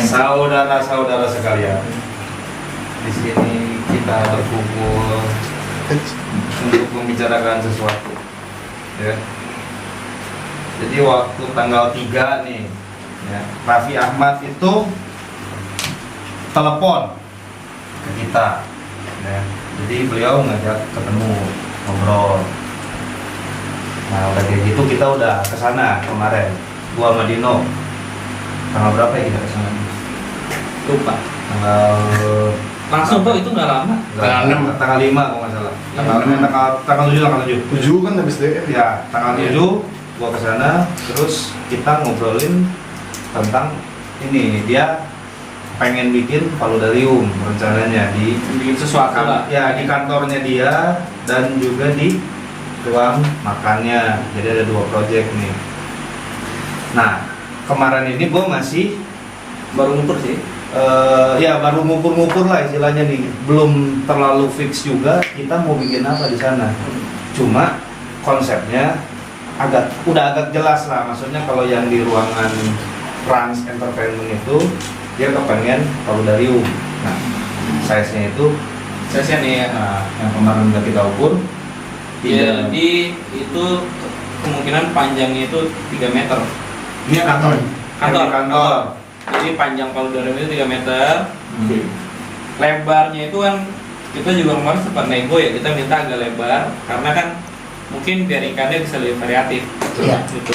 Saudara-saudara sekalian, di sini kita berkumpul untuk membicarakan sesuatu, ya. Jadi waktu tanggal 3 nih, ya, Raffi Ahmad itu telepon ke kita, ya. Jadi beliau ngajak ketemu, ngobrol. Nah udah kayak gitu kita udah kesana kemarin, gua sama Dino. Tanggal berapa ya kita kesana? Lupa. Langsung tuh itu nggak lama. Tanggal 5 kalau nggak salah. Tanggal 7. 7 kan habis DM. Ya, tanggal 7 gua kesana, terus kita ngobrolin tentang ini, dia pengen bikin paludarium rencananya di sesuatu lah. Ya, di kantornya dia dan juga di ruang makannya. Jadi ada 2 proyek nih. Nah, kemarin ini gue masih Baru ngukur sih. Ya baru ngukur-ngukur lah istilahnya nih, belum terlalu fix juga kita mau bikin apa di sana. Cuma konsepnya udah agak jelas lah, maksudnya kalau yang di ruangan Rans Entertainment itu dia kepengen paludarium. Nah, size-nya itu Nih ya. Nah, yang kemarin udah kita ukur. Jadi itu kemungkinan panjangnya itu 3 meter. Ini kantor. Kantor. Jadi panjang paludarium itu 3 meter. Lebarnya itu kan kita juga kemarin sempat nego ya, kita minta agak lebar karena kan mungkin biar ikannya bisa lebih variatif. Iya. Gitu.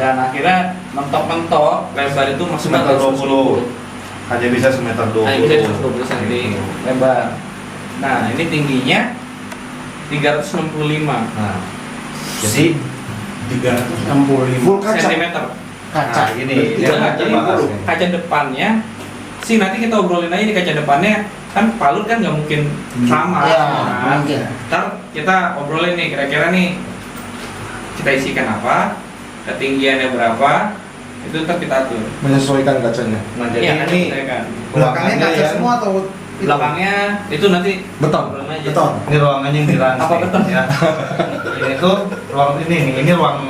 Dan akhirnya mentok-mentok lebar itu masuk Semeter 20. Hanya bisa semeter 20. Nah, bisa 20 cm lebar. Nah, ini tingginya 365 Nah, jadi 365 full kaca. cm. Kaca. Nah, gini, Jadi dia kaca depannya sih nanti kita obrolin aja di kaca depannya, kan palut kan nggak mungkin sama. Iya, Nah, mungkin. ntar kita obrolin nih kira-kira nih kita isikan apa, ketinggiannya berapa, itu ntar kita atur. Menyesuaikan kacanya. Nah, jadi Iya, ini kan. Belakangnya kaca yang- semua atau Belakangnya itu nanti Beton. obrolin aja. beton? Ini ruangannya yang di Rans. Apa beton? Ya. Ini tuh ruang ini nih, ini ruang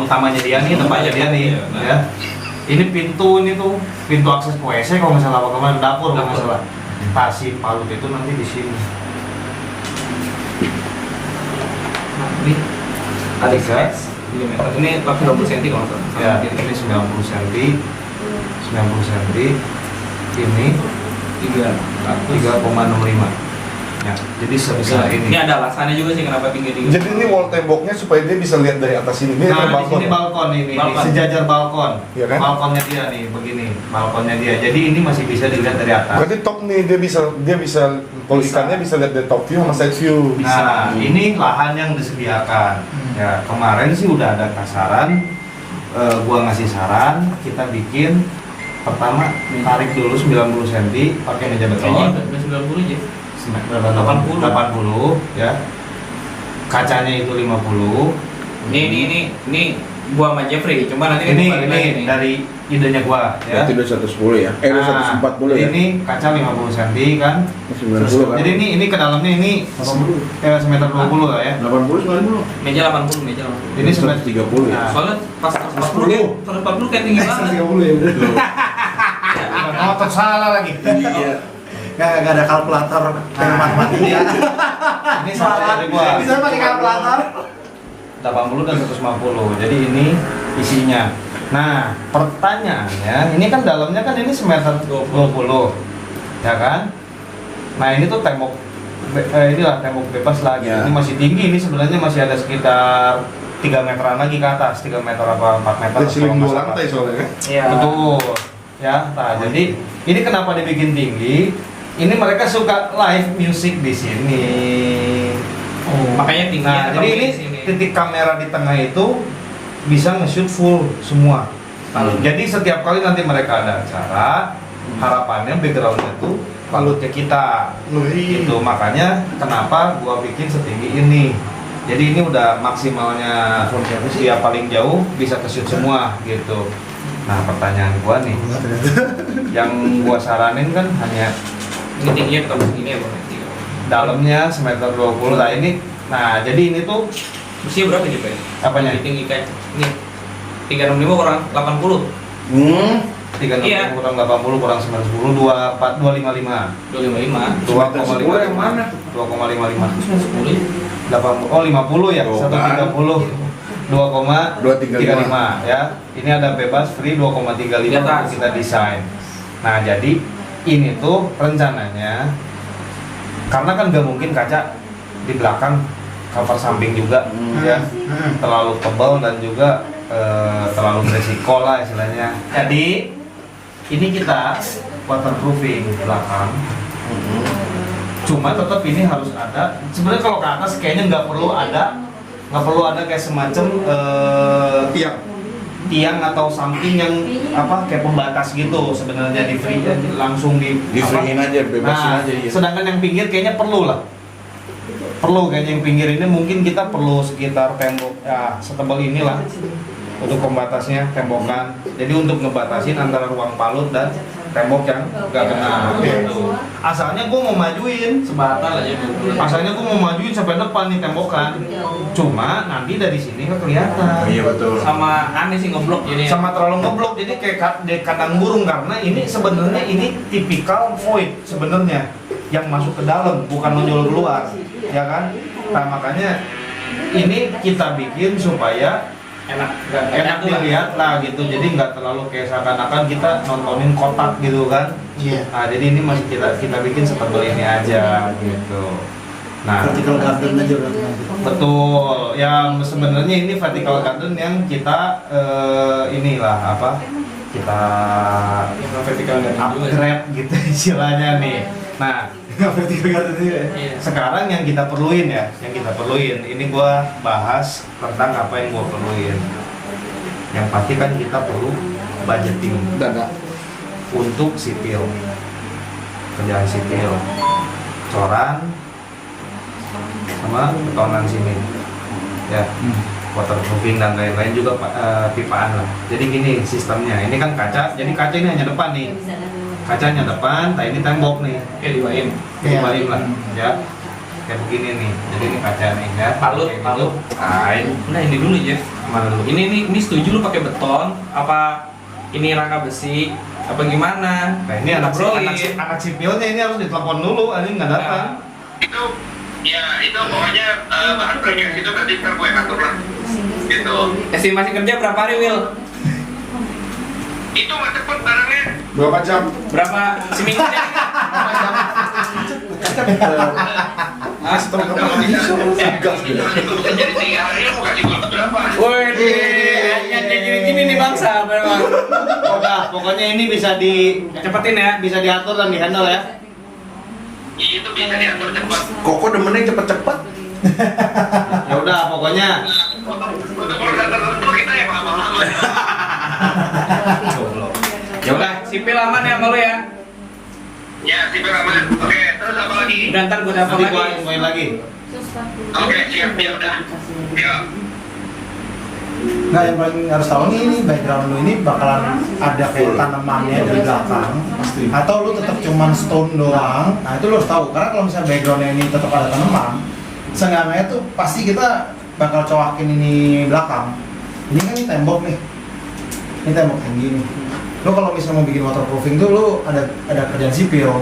utamanya dia nih, tempatnya dia nih, Iya, nah. ya. Ini pintu ini tuh pintu akses ke WC kalau nggak salah, apa kemana dapur kalau nggak salah. Pasti palut itu nanti di sini. Nah, ini ada Tiga. size 3 meter. Ini 80 cm kalau nggak salah. Ya, ini 90 cm, 90 cm. Ini 3,65. Ya, jadi sebesar Ini ini. ada alasannya juga sih kenapa tinggi tinggi. Jadi ini wall temboknya supaya dia bisa lihat dari atas ini. Ini Nah, ada di sini balkon ini, Balkon. sejajar balkon. Iya kan? Balkonnya dia nih, begini, balkonnya dia. Jadi ini masih bisa dilihat dari atas. Berarti top nih dia bisa kalau Bisa. ikannya bisa lihat dari top view sama side view. Nah, ini lahan yang disediakan. Ya, kemarin sih udah ada kasaran. Gua ngasih saran, kita bikin pertama tarik dulu 90 cm pakai meja Kayaknya beton. udah 90 aja. 80 ya. Kacanya itu 50. Ini gua sama Jeffrey, cuma nanti kita balik lagi Ini nih. dari idenya gua ya. Berarti udah 110 ya? Udah 140 ya? Ini kaca 50 cm kan. 90 kan? Jadi ini ke dalamnya ini semeter 20 lah ya. 80, 90? Meja 80, meja 80. Ini semeter 130 ya? Nah. Soalnya pas 140 kayak tinggi banget. 30 ya udah. Ngotot salah lagi. Iya. Nggak ada kalkulator pengen matematika. Ini salah dari gua. Bisa pakai kalkulator? 80 dan 150. Jadi ini isinya. Nah, pertanyaannya, ini kan dalamnya kan ini semeter 20. Ya kan? Nah, ini tuh tembok inilah tembok bebas lagi. Ya. Ini masih tinggi, ini sebenarnya masih ada sekitar 3 meteran lagi ke atas, 3 meter apa 4 meter. Ada ceiling kalau nggak 2 salah. lantai soalnya kan. Iya. Betul. Ya, nah jadi ini kenapa dibikin tinggi? Ini mereka suka live music di sini. Makanya tinggi. Nah, jadi ini titik kamera di tengah itu bisa nge-shoot full semua. Jadi setiap kali nanti mereka ada acara, harapannya backgroundnya tuh palutnya kita. Itu makanya kenapa gua bikin setinggi ini. Jadi ini udah maksimalnya dia paling jauh bisa ke shoot semua gitu. Nah, pertanyaan gua nih, yang gua saranin kan hanya ini tingginya ketemu segini ya, Bang. dalamnya semeter 20 lah ini. Nah, jadi ini tuh Usia berapa nih, Pak? apanya? Tinggi kayak ini. 365 kurang 80. 360 Iya. kurang 80 kurang 910 255. 255. 2,5 yang mana? 2,55. 10. 80 oh 50 ya. Oh, 130. 2,35 ya. Ini ada bebas free 2,35 Di atas. kita desain. Nah, jadi ini tuh rencananya karena kan gak mungkin kaca di belakang cover samping juga ya terlalu tebal dan juga terlalu beresiko lah istilahnya. Jadi ini kita waterproofing belakang. Cuma tetap ini harus ada. Sebenarnya kalau ke atas kayaknya nggak perlu ada kayak semacam tiang atau something yang apa kayak pembatas gitu sebenarnya di free langsung di Di-free-in aja, bebasin Nah, aja ya. sedangkan yang pinggir kayaknya perlu lah. Perlu kayaknya yang pinggir ini mungkin kita perlu sekitar tembok ya setebal inilah untuk pembatasnya tembokan. Jadi untuk ngebatasin antara ruang balut dan tembok yang gak kena. Gitu. Asalnya gue mau majuin Sebatal aja. Asalnya gue mau majuin sampai depan nih tembokan. Cuma nanti dari sini nggak kelihatan. Iya betul. Sama aneh sih ngeblok jadi. Sama terlalu ngeblok jadi kayak di kandang burung karena ini sebenarnya ini tipikal void sebenarnya yang masuk ke dalam bukan nonjol keluar ya kan. Nah makanya ini kita bikin supaya enak enak dilihat lah gitu jadi nggak terlalu kayak seakan-akan kita nontonin kotak gitu kan. Iya. Nah jadi ini masih kita bikin setebal ini aja gitu. Nah Vertical garden aja berarti nanti. betul yang sebenarnya ini vertical garden yang kita inilah apa kita vertikal garden juga. upgrade gitu istilahnya nih. Nah Vertical garden juga ya. Iya. sekarang yang kita perluin ini gua bahas tentang apa yang gua perluin. Yang pasti kan kita perlu budgeting Dana. untuk sipil, kerjaan sipil, coran sama betonan sini ya, waterproofing dan lain-lain juga pipaan lah. Jadi gini sistemnya, ini kan kaca, jadi kaca ini hanya depan nih, kacanya depan, nah ini tembok nih, Oke, dibawain. dibalim lah ya, kayak begini nih. Jadi ini kaca nih ya, Palut, kayak palut. gitu. Nah, Nah, ini dulu Jeff. mana dulu? Ini setuju lu pakai beton apa ini rangka besi apa gimana? Nah ini anak Ngobrolin. anak sipilnya ini harus ditelepon dulu, ini nggak datang. Itu ya itu pokoknya bahan proyek itu nanti ntar gue atur lah gitu. Estimasi kerja berapa hari, Will? Itu mah cepet barangnya. Berapa jam? Berapa seminggu deh? Ah, setelah kamu bisa gas gitu. Jadi 3 hari lu kasih gue berapa? Woi, yang kayak gini-gini nih bangsa memang. Pokoknya ini bisa Cepetin ya. bisa diatur dan dihandle ya. Itu bisa diatur cepat. Koko demennya cepet-cepet. Ya udah pokoknya. Untuk urusan tertentu kita yang lama-lama. Ya udah, sipil aman ya sama lu ya. Ya, sipil aman. Oke, terus apa lagi? Udah ntar gue telepon Nanti gua lagi. infoin lagi. Oke, siap ya udah. Ya. Nah yang paling harus tahu nih ini background lu ini bakalan ada kayak tanamannya di belakang atau lu tetap cuman stone doang. Nah itu lu harus tahu karena kalau misalnya backgroundnya ini tetap ada tanaman, seenggaknya tuh pasti kita bakal coakin ini belakang. Ini kan tembok nih, ini tembok tinggi nih. Lu kalau misalnya mau bikin waterproofing tuh lu ada kerjaan sipil,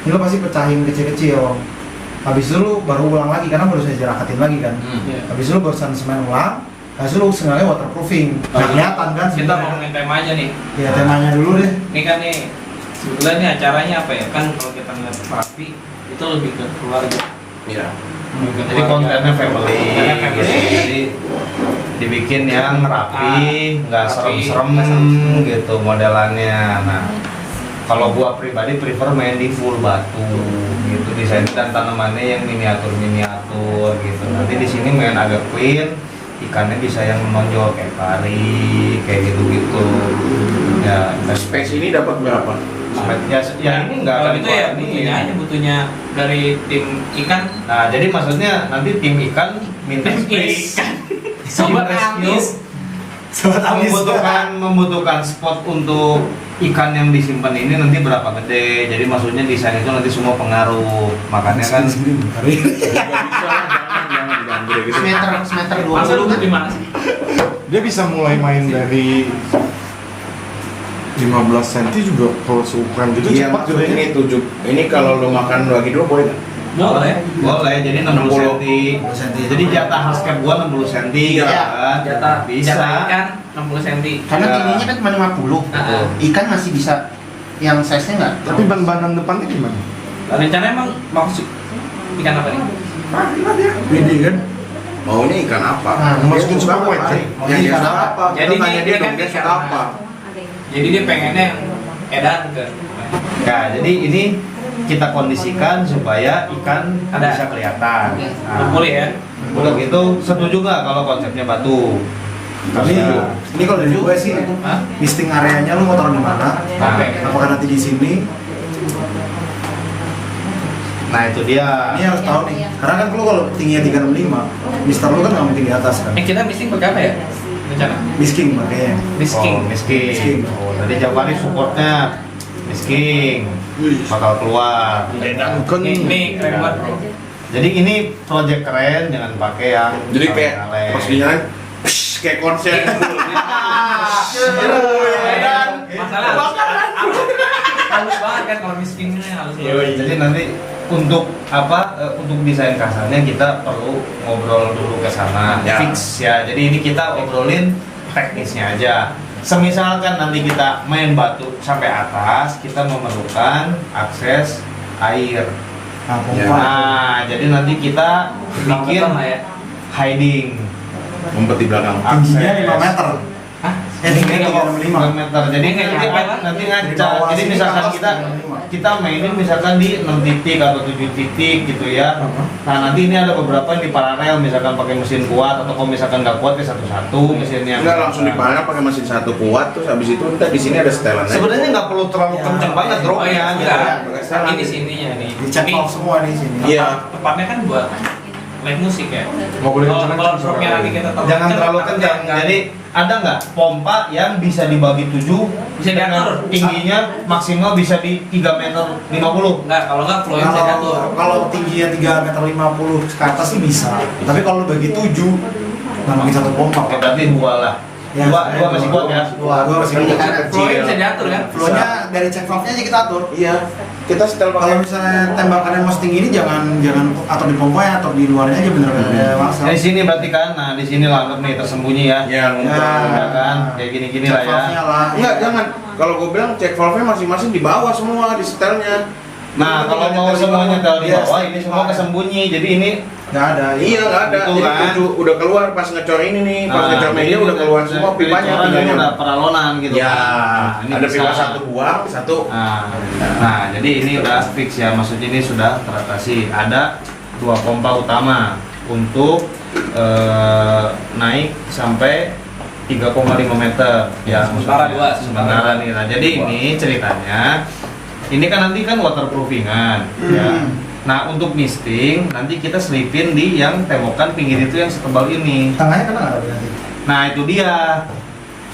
ini lu pasti pecahin kecil-kecil. Habis itu lu baru ulang lagi karena baru saya jerakatin lagi kan. Iya. Habis itu lu barusan semen ulang. Nah, itu lu sengaja waterproofing. Nggak kelihatan kan? Kita sebenarnya. ngomongin tema aja nih. Ya temanya dulu deh. Ini kan nih sebetulnya nih acaranya apa ya? Kan kalau kita ngeliat rapi itu lebih ke keluarga. Iya. Lebih ke Jadi keluarga. kontennya family. Kontennya family. Jadi dibikin yang rapi, nggak Rapi, serem-serem nggak serem-serem. gitu modelannya. Nah, kalau gua pribadi prefer main di full batu gitu, desain dan tanamannya yang miniatur gitu. Nanti di sini main agak clean, ikannya bisa yang menonjol kayak pari, kayak gitu-gitu. Ya, dan Space ini dapat berapa? ya ini enggak Kalau akan itu ya keluar butuhnya aja butuhnya dari tim ikan. Nah, jadi maksudnya nanti tim ikan minta space. Sobat Amis. Sobat Amis. membutuhkan spot untuk ikan yang disimpan ini nanti berapa gede. Jadi maksudnya desain itu nanti semua pengaruh. Makanya kan Nggak bisa lah, jangan diambil. gitu. semeter dua Masa lu kan? di mana sih? Dia bisa mulai main dari 15 cm juga kalau seukuran gitu Iya, cepat maksud gedenya. ini 7. Ini kalau lu makan bagi dua boleh nggak? Boleh. Boleh, jadi 60 cm. 60 cm. Jadi jatah hardscape gua 60 cm Iya. kan. Jatah bisa. ikan 60 cm. Karena Ya. tingginya kan cuma 50. Ikan masih bisa yang size-nya nggak? Tapi ban-banan depannya gimana? Rencana emang maksud ikan apa nih? Ini kan? Maunya ikan apa? Nah, Masukin dia super suka white, apa? ya? Yang dia Ikan suka apa? apa? Jadi Kita tanya dia dia kan dong, dia ikan. suka apa? Jadi dia pengennya yang edan ke. Ya, jadi ini kita kondisikan supaya ikan Ada. bisa kelihatan. Boleh ya. Untuk itu setuju nggak kalau konsepnya batu? Tapi ini kalau dari gue sih, Hah? listing areanya lu mau taruh di mana? Nah, Apakah nanti di sini? nah itu dia. Ini harus tahu nih. Karena kan lu kalau tingginya 365, Mister lu kan nggak mungkin di atas kan? Kita missing pakai apa ya? Rencana. Misking makanya. Misking. Oh, misking. Misking. Oh, tadi jawabannya supportnya misking bakal keluar. Kan Ini keren banget bro. Jadi ini project keren, jangan pakai yang Jadi kayak kaleng-kaleng. pas dinyalain, kayak konser. Dan masalah halus banget kan kalau miskinnya halus banget. Jadi nanti untuk apa? Untuk desain kasarnya kita perlu ngobrol dulu ke sana, Ya. fix ya. Jadi ini kita obrolin teknisnya aja. Semisalkan nanti kita main batu sampai atas, kita memerlukan akses air. Nah, Ya. pompa. Nah, jadi nanti kita bikin Lah ya. hiding Ngumpet di belakang. Tingginya 5 meter. Hah? Tingginya 365. 5 meter. Jadi Nggak nanti nyampe lah. nanti Di ngaca. bawah Jadi sini misalkan atas kita 365. mainin misalkan di 6 titik atau 7 titik gitu ya. Nah, nanti ini ada beberapa yang di paralel misalkan pakai mesin kuat atau kalau misalkan nggak kuat ya satu-satu mesinnya. Enggak langsung dipanah pakai mesin satu kuat, terus habis itu ntar di sini ada setelan. Sebenarnya nggak perlu terlalu Ya. kenceng banget Oh dropnya iya, gitu. enggak. Salah. Ini sininya nih. Dicek off semua di sini. Iya. Tepatnya kan buat live musik ya. Nggak boleh Kalau kenceng-kenceng dropnya soalnya. nanti kita tahu. Jangan terlalu kencang. Jadi ada nggak pompa yang bisa dibagi 7 Bisa diatur. tingginya maksimal bisa di 3 meter 50. Enggak, kalau enggak flow yang saya atur. Kalau tingginya 3,50 meter ke atas sih bisa. Tapi kalau lu bagi 7, nggak mungkin satu pompa. Oke, berarti 2 lah. Ya, Dua masih kuat ya. Dua masih kuat. Flow yang bisa diatur kan? Flow-nya dari check valve-nya aja kita atur. Iya. Kita setel Kalau pakai misalnya tembakan yang mau setinggi ini jangan atur di pompa ya, atur di luarnya aja bener-bener maksud. Di sini berarti kan, nah di sini langkep nih tersembunyi ya. yang Ya kan, kayak gini-gini lah ya. Enggak, jangan. Kalau gue bilang cek valve-nya masing-masing di bawah semua di setelnya. Nah, kalau mau semuanya taruh di bawah, ini semua kesembunyi. Jadi ini Nggak ada. Iya, nggak ada. Gitu Jadi kan. udah keluar pas ngecor ini nih, pas ngecor media udah keluar semua pipanya. ini udah paralonan gitu. Ya, Nah, ini ada bisa. pipa satu buang, satu. Nah, jadi ini udah fix ya. Maksudnya ini sudah teratasi. Ada 2 pompa utama untuk naik sampai 3,5 meter ya, Sementara maksudnya. dua, Sementara nih. Nah, jadi ini ceritanya ini kan nanti kan waterproofingan ya. Nah, untuk misting nanti kita selipin di yang tembokan pinggir itu yang setebal ini. Tengahnya kena nggak nanti? Nah, itu dia.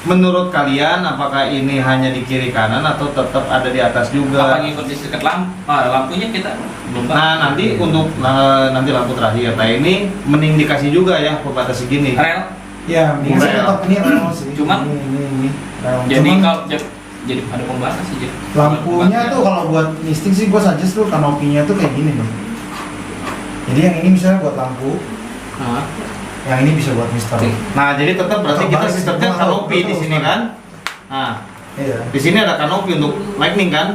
Menurut kalian apakah ini hanya di kiri kanan atau tetap ada di atas Apa juga? ngikut di dekat lampu? Lampunya kita belum tahu. Nah, nanti untuk nanti lampu terakhir. Nah, ini mending dikasih juga ya pembatas segini. Rel. Ya, Ini bisa rel. tetap ini rel sih. Cuman- ini. Rel. Jadi Cuman kalau jadi ada pembatas sih. Jadi. lampunya tuh kalau buat misting sih gua suggest tuh kanopinya tuh kayak gini nih. Jadi yang ini misalnya buat lampu, Hah? yang ini bisa buat mister. Nah, jadi tetap berarti kita Terbalik, sistemnya gua kanopi tahu, di sini tahu. kan? Nah, Iya. di sini ada kanopi untuk lightning kan?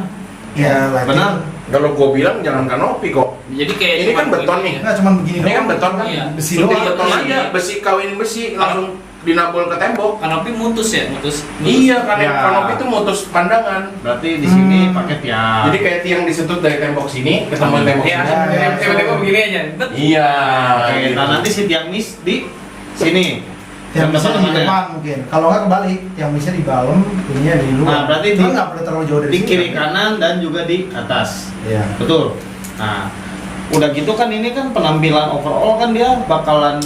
Iya, lighting. Benar? Kalau gue bilang jangan kanopi kok. Jadi kayak Ini cuma kan beton begini nih. ya. Nggak cuma begini Ini kan doang. beton kan? Iya. Besi Suntik doang. beton Besi. aja, besi kawinin besi langsung dinabol ke tembok. Kanopi mutus ya, mutus. Iya, kan Ya. kanopi itu mutus pandangan. Berarti di sini pakai tiang. Jadi kayak tiang disetut dari tembok sini ketemu tembok Iya, sini. tiba-tiba begini aja. Bet. Iya. Oke, nah nanti si tiang mis di sini. Yang bisa di Teman-teman ya. depan mungkin. Kalau nggak kebalik, yang bisa di dalam, ininya di luar. Nah, berarti Itu di- nggak boleh terlalu jauh dari Di sini, kiri kan? kanan dan juga di atas. Iya. Betul. Nah, udah gitu kan ini kan penampilan overall kan dia bakalan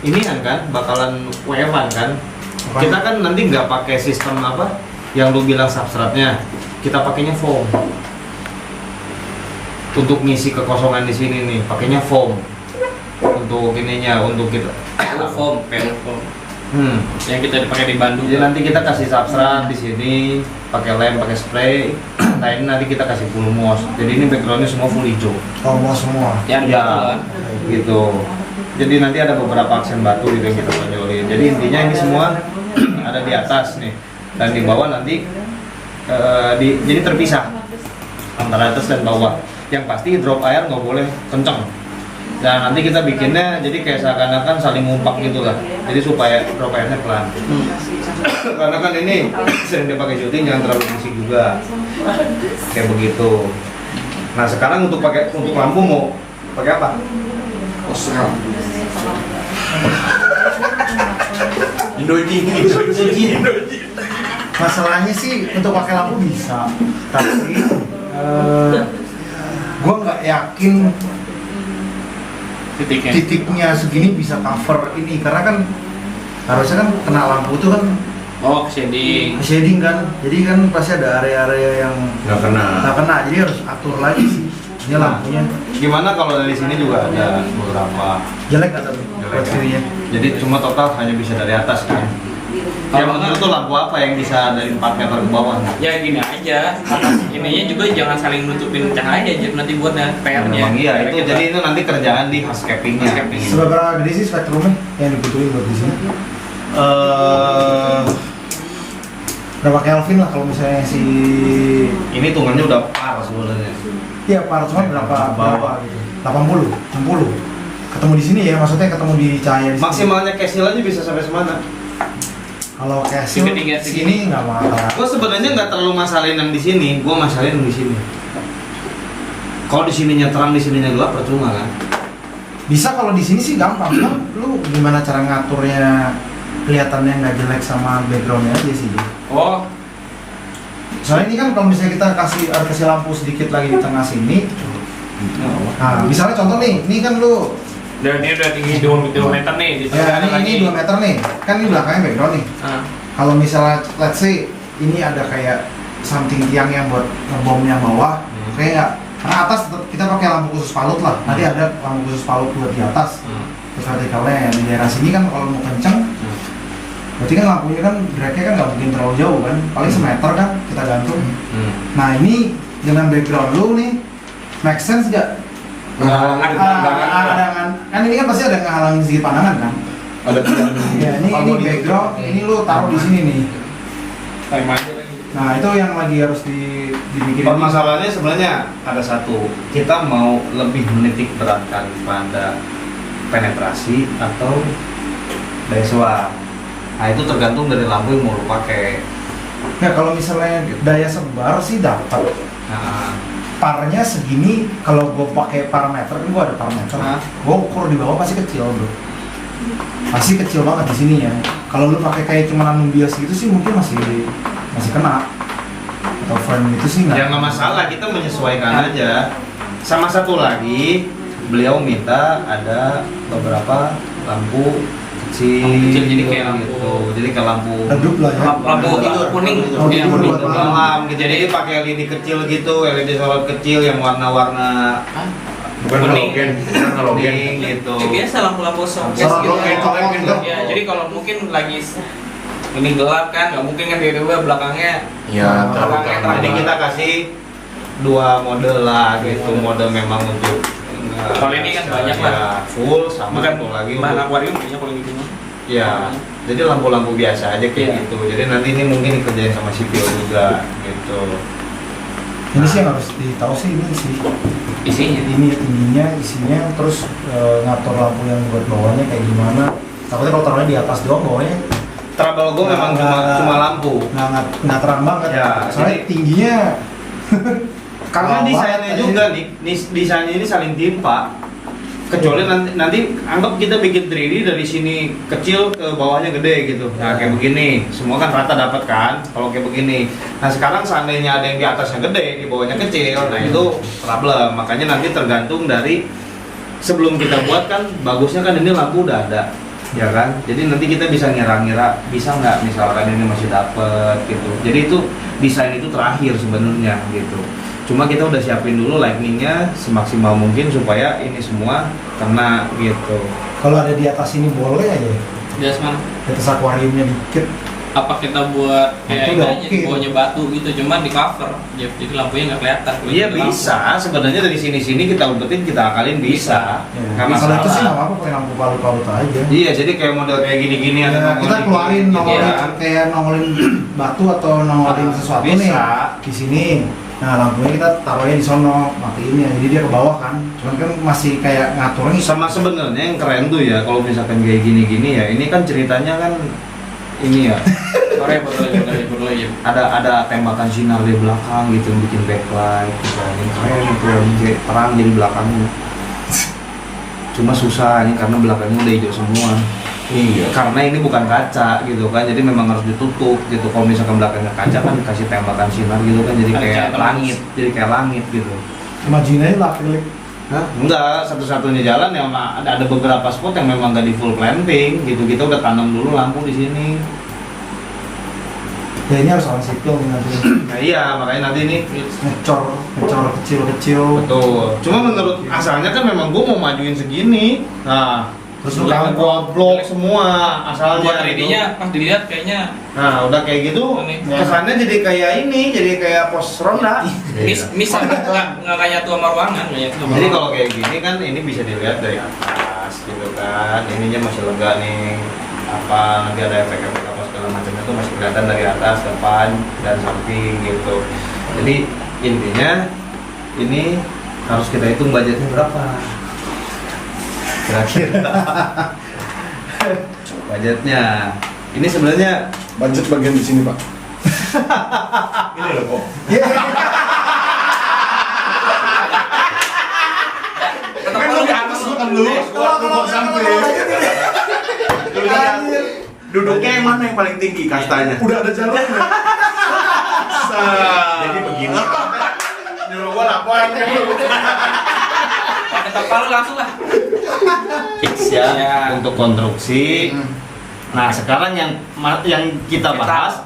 ini kan bakalan WF-an kan. Apa? Kita kan nanti nggak pakai sistem apa yang lu bilang substratnya. Kita pakainya foam. Untuk ngisi kekosongan di sini nih, pakainya foam. untuk ininya, untuk kita. Foam, panel foam. Yang kita dipakai di Bandung. Jadi nanti kita kasih substrat di sini, pakai lem, pakai spray. Nah ini nanti kita kasih full moss. Jadi ini backgroundnya semua full hijau. Oh, mau semua. Ya, Ya, kan. gitu. Jadi nanti ada beberapa aksen batu gitu yang kita tonjolin. Jadi intinya ini semua ada di atas nih, dan di bawah nanti jadi terpisah antara atas dan bawah. Yang pasti drop air nggak boleh kenceng. Dan nanti kita bikinnya jadi kayak seakan-akan saling ngumpak gitu lah. Jadi supaya drop airnya pelan. Karena kan ini sering dipakai syuting, jangan terlalu berisik juga. Kayak begitu. Nah sekarang untuk lampu mau pakai apa? Indoji. Masalahnya sih untuk pakai lampu bisa, tapi gua nggak yakin titiknya segini bisa cover ini, karena kan harusnya kan kena lampu itu kan Oh, shading. shading kan, jadi kan pasti ada area-area yang Nggak kena. jadi harus atur lagi sih ini lampunya. Gimana kalau dari sini juga ada beberapa Jelek atau buat kirinya? Jadi cuma total hanya bisa dari atas kan. Ya menurut tuh lampu apa yang bisa dari 4 meter ke bawah? Ya gini aja, atas ininya juga jangan saling nutupin cahaya aja nanti buatnya PR-nya. Memang iya itu, jadi itu nanti kerjaan di housekeepingnya. Seberapa gede sih spektrumnya yang dibutuhin buat di sini? Berapa Kelvin lah kalau misalnya si Ini hitungannya udah par sebenarnya. iya par, cuma berapa gitu? 80, 60. Ketemu di sini ya, maksudnya ketemu di cahaya di sini. Maksimalnya Casio aja bisa sampai semana? Kalau Casio Ketinggian segini nggak masalah. Gue sebenarnya nggak terlalu masalahin yang di sini, gue masalahin yang di sini. Kalau di sininya terang, di sininya gelap, percuma kan? Bisa kalau di sini sih gampang, kan lu gimana cara ngaturnya kelihatannya nggak jelek sama backgroundnya aja sih. Oh, Soalnya ini kan kalau misalnya kita kasih lampu sedikit lagi di tengah sini, nah misalnya contoh nih, ini kan lu dan ini udah tinggi 2 meter nih. Di ya ini 2 meter nih, kan ini belakangnya background nih. Kalau misalnya let's say ini ada kayak something tiang yang buat ngebomnya bawah, kayak nggak, karena atas tetap kita pakai lampu khusus palut lah. Tadi ada lampu khusus palut buat di atas. Terus vertikalnya di daerah sini kan kalau mau kenceng, berarti kan lampunya kan dragnya kan nggak mungkin terlalu jauh kan, paling semeter kan kita gantung. Nah ini dengan background lu nih, make sense nggak? Kan ini kan pasti ada ngehalangin segi pandangan kan? Ada Ya ini background, ini lu taruh di sini nih. Nah itu yang lagi harus dibikin. Permasalahannya sebenarnya ada satu, kita mau lebih menitik beratkan pada penetrasi atau daya sebar. Nah itu tergantung dari lampu yang mau lu pakai. Ya kalau misalnya daya sebar sih dapat. Nah, Parnya segini, kalau gue pakai parameter, kan gue ada parameter. Gue ukur di bawah pasti kecil bro. Pasti kecil banget di sini ya. Kalau lu pakai kayak cuma nano bias gitu sih mungkin masih kena. Atau frame itu sih nggak. ya nggak masalah, kita menyesuaikan aja. Sama satu lagi, beliau minta ada beberapa lampu kecil, jadi kayak lampu. gitu. Jadi kayak lampu Redup lah ya. Lampu tidur kuning. Oh, Iya, tidur kuning. buat malam gitu. Jadi pakai LED kecil gitu, LED sorot kecil yang warna-warna bukan Kuning. halogen. kuning gitu. Ya, biasa lampu-lampu showcase Sorot gitu. loken gitu. Ya, jadi kalau mungkin lagi ini gelap kan, nggak mungkin kan tiba-tiba belakangnya Ya, belakangnya terang. Jadi kita kasih 2 mode lah gitu, mode memang untuk Kalau ini kan banyak lah. ya, full sama Bukan satu lagi bahan untuk akuarium punya kalau gitu. ya. Jadi lampu-lampu biasa aja kayak Iya. gitu. Jadi nanti ini mungkin dikerjain sama sipil juga gitu. Ini sih yang harus ditahu sih ini sih. Isinya. Ini tingginya, isinya, terus ngatur lampu yang buat bawahnya kayak gimana. Takutnya kalau taruhnya di atas doang bawahnya Trouble gue memang cuma lampu. nggak terang banget. Ya, Soalnya jadi- tingginya Karena Bawah desainnya aja. juga nih, desainnya ini saling timpa. Kecuali nanti anggap kita bikin 3D dari sini kecil ke bawahnya gede gitu. Nah kayak begini, semua kan rata dapat kan kalau kayak begini. Nah sekarang seandainya ada yang di atasnya gede, di bawahnya kecil, nah itu problem. Makanya nanti tergantung dari sebelum kita buat kan, bagusnya kan ini lampu udah ada. ya kan? Jadi nanti kita bisa ngira-ngira bisa nggak misalkan ini masih dapet gitu. Jadi itu desain itu terakhir sebenarnya gitu. Cuma kita udah siapin dulu lightningnya semaksimal mungkin supaya ini semua kena gitu. Kalau ada di atas ini boleh aja ya? Di atas mana? Di atas akuariumnya dikit. Apa kita buat kayak Itu ini udah aja, oke. di bawahnya batu gitu, cuman di cover, jadi lampunya nggak kelihatan. Kalau Iya di lampu. bisa, sebenarnya dari sini-sini kita umpetin, kita akalin bisa. Ya. Nggak Kalau itu sih nggak masalah. apa-apa pakai lampu palut-palut aja. Iya, jadi kayak model kayak gini-gini Ya, ada nongol kita dikit, keluarin gitu nongolin ya. kayak nongolin batu atau nongolin Ah, sesuatu bisa. nih di sini. Nah lampunya kita taruhnya di sono, matiin ya. Jadi dia ke bawah kan. Cuman kan masih kayak ngaturnya Sama sebenarnya yang keren tuh ya kalau misalkan kayak gini-gini ya, ini kan ceritanya kan ini ya Boleh. ada tembakan sinar di belakang gitu yang bikin backlight gitu kan. Ini keren itu kayak terang jadi belakangnya. Cuma susah ini karena belakangnya udah hijau semua. Iya. Karena ini bukan kaca gitu kan, jadi memang harus ditutup gitu. Kalau misalkan belakangnya kaca kan dikasih tembakan sinar gitu kan, jadi Kaca kayak tembus. langit, jadi kayak langit gitu. imajinasi lah akrilik. Hah? Enggak, satu-satunya jalan yang ada beberapa spot yang memang gak di full planting gitu. Kita udah tanam dulu lampu di sini. Ya ini harus orang sipil nih nanti. Nah iya, makanya nanti ini Ngecor kecil-kecil. betul. Cuma menurut asalnya kan memang gua mau majuin segini. Nah, terus Betul. udah gua blok semua asalnya. Buat gitu. 3D-nya pas dilihat kayaknya Nah, udah kayak gitu, Ini. kesannya jadi kayak ini, jadi kayak pos ronda. misal nggak kayak tua sama ruangan kayak gitu. Jadi kalau kayak gini kan ini bisa dilihat dari atas gitu kan. Ininya masih lega nih. Apa nanti ada efek-efek apa segala macamnya tuh masih kelihatan dari atas, depan dan samping gitu. Jadi intinya ini harus kita hitung budgetnya berapa. Kira-kira budgetnya. Ini sebenarnya Budget bagian di sini, Pak. Ini loh kok. Tetap Kan lu di atas lu kan lu. Kalau sampai Lu lihat duduknya yang mana yang paling tinggi kastanya? udah ada jalannya. Jadi begini. Nyuruh gua laporan kan lu. tetap palu langsung lah. fix ya, Ya. untuk konstruksi. Nah, sekarang yang kita bahas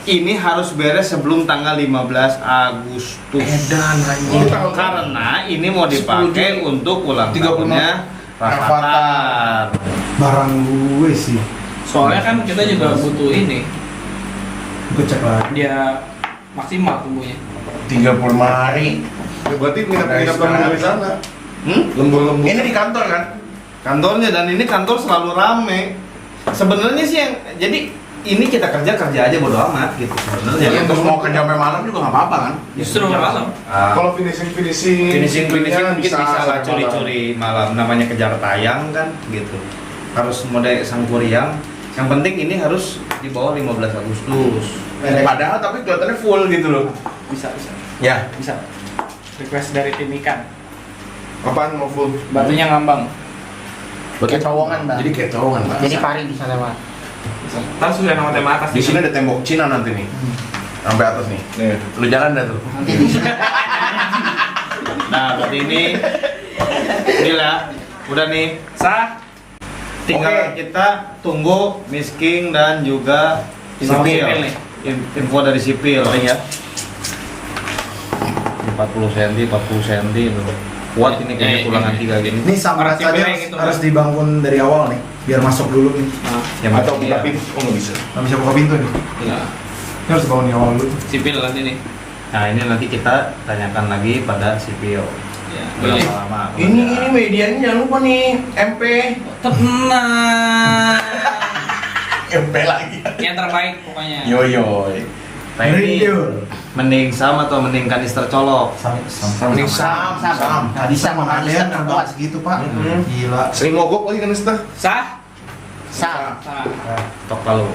ini harus beres sebelum tanggal 15 Agustus. Edan Karena ini mau dipakai untuk ulang 35 tahunnya Rafathar. Barang gue sih. Soalnya kan kita juga butuh ini, Gue cek lagi. dia maksimal tumbuhnya. 35 hari. Ya, berarti minat-minat kamu di sana. Lembur-lembur. Ini di kantor kan? Kantornya, dan ini kantor selalu rame. Sebenarnya sih yang jadi ini kita kerja aja bodo amat gitu sebenarnya. Jadi untuk mau kerja sampai malam juga nggak apa-apa kan? Justru malam. Kalau finishing finishing mungkin bisa lah curi-curi malam, namanya kejar tayang kan gitu. Harus mode sangkuriang. Yang penting ini harus di bawah 15 Agustus. Padahal tapi kelihatannya full gitu loh. Bisa. Ya. Bisa. Request dari tim ikan. Apaan mau full? Batunya ngambang. Kayak terowongan, Bang. Jadi kayak terowongan, Pak. Jadi pari bisa lewat. Ntar sudah nama tema atas. Di sini ada tembok Cina nanti nih. Sampai atas nih. Nih. Lu jalan dah tuh. Nanti di Nah, berarti ini lah, udah nih. Sah. Tinggal Oke. kita tunggu misking dan juga Sama sipil. sipil nih. Info dari sipil ya. 40 cm, 40 cm itu. Kuat ini kayaknya tulangan 3 gini. Ini sama Orang saja sipil yang itu, harus kan? dibangun dari awal nih, biar masuk dulu nih. Yang Atau penting buka ya. pintu? Oh nggak bisa. Nggak bisa buka pintu nih. Iya. Ini harus dibangun di awal dulu. Sipil nanti nih. Nah, ini nanti kita tanyakan lagi pada sipil. Ya. Berapa lama? Ini medianya jangan lupa nih, MP. Tenang. MP lagi. Yang terbaik pokoknya. Yoyoy. Nah, ini Rindu. mending sam atau mending kanister colok? Mending sam. Tadi sama ada yang terbuat segitu pak. Mm-hmm. Gila. Sering mogok lagi kan Nesta? Sah. Sah. Sah. Tok palu.